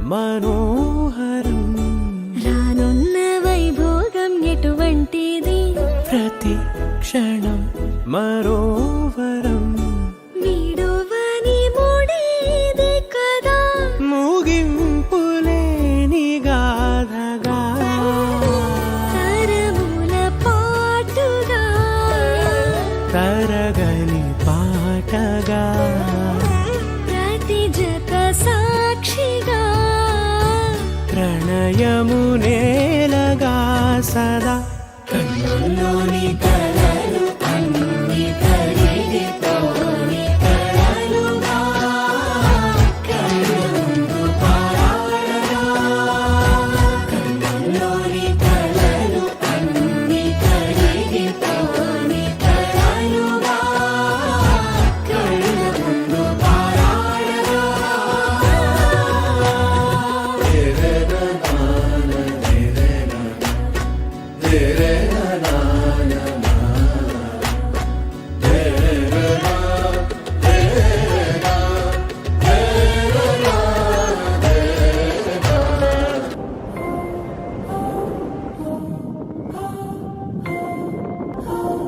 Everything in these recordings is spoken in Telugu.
మనోహరం రానున్న వైభోగం ఎటువంటిది ప్రతి క్షణం మరోవరం వీడువని మూడేది కదా ముగింపులేని గాథగా తరముల పాటుగా తరగని పాటగా ప్రతి జత సాక్షిగా ప్రణయము నేలగా సదా కన్నుల్లోని కలలు అన్ని కరిగిపోని కలలుగా కళ్ళ ముందు పారాడగా కన్నుల్లోని కలలు అన్ని కరిగిపోని కలలుగా కళ్ళ ముందు పారాడగా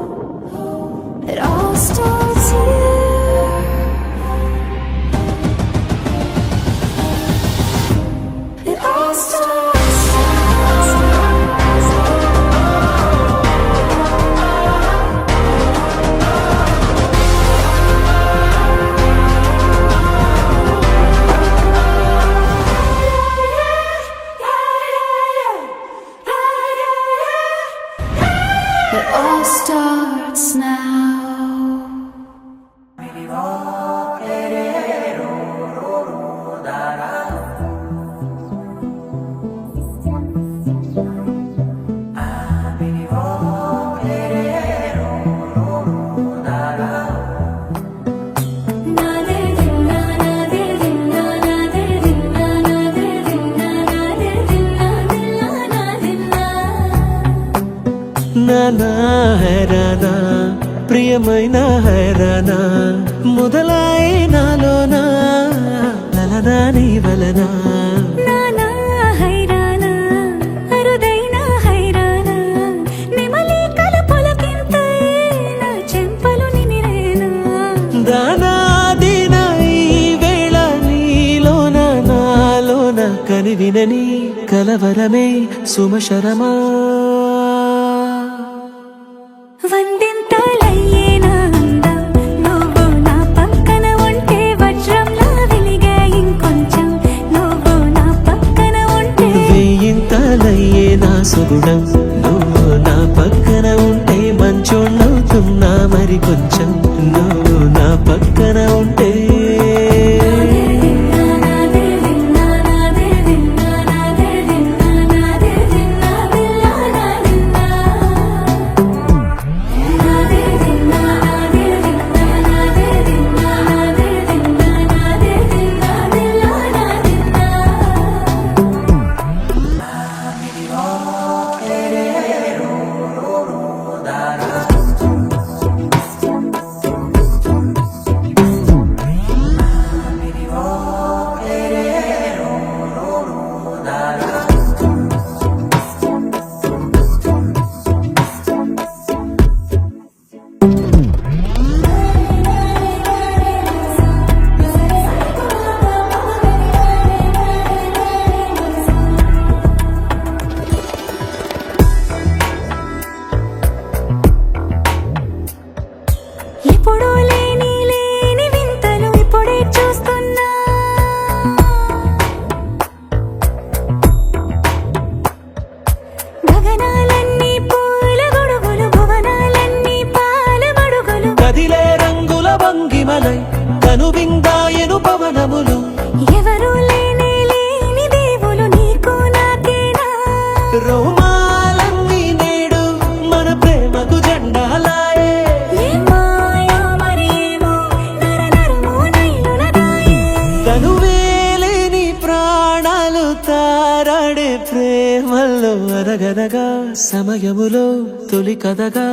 It all starts here. It all starts It all starts now. నానా హైరానా ప్రియమైన హైరానా మొదలాయి నాలోనా లలనా నీ వలనా నానా హైరానా అరుదైన హైరానా నిమలి కలపులకింతై నా చెంపలు నిమిరేనా దానాదిన ఈ వేళ నీలోన నాలోన కనివినని కలవరమే సుమశరమా వందింతలయ్యేనా అందం నువ్వు నా పక్కన ఉంటే వజ్రంలా వెలిగే ఇంకొంచెం నువ్వు నా పక్కన ఉంటే వేయింతలయ్యే నా సుగుణం నువ్వు నా పక్కన ఉంటే మంచోళ్ళవుతున్నా మరి కొంచెం నువ్వు నా పక్కన ఉంటే ఎప్పుడూ లేని వింతలు ఇప్పుడే చూస్తున్నా గగనాలన్నీ పూల గొడుగులు భువనాలన్నీ పాల మడుగులు కదిలే రంగుల భంగిమలై కనువిందాయను పవనములు ఎవరు లేని దేవులు నీకు నాకేనా రోమాలన్నీ నేడు మన ప్రేమకు జెండాలాయే మాయా మరేమో నరనరమో నైలునదాయే కనువేలేని ప్రాణాలు తారాడే ప్రేమల్లో అనగనగా సమయములో తొలి కథగా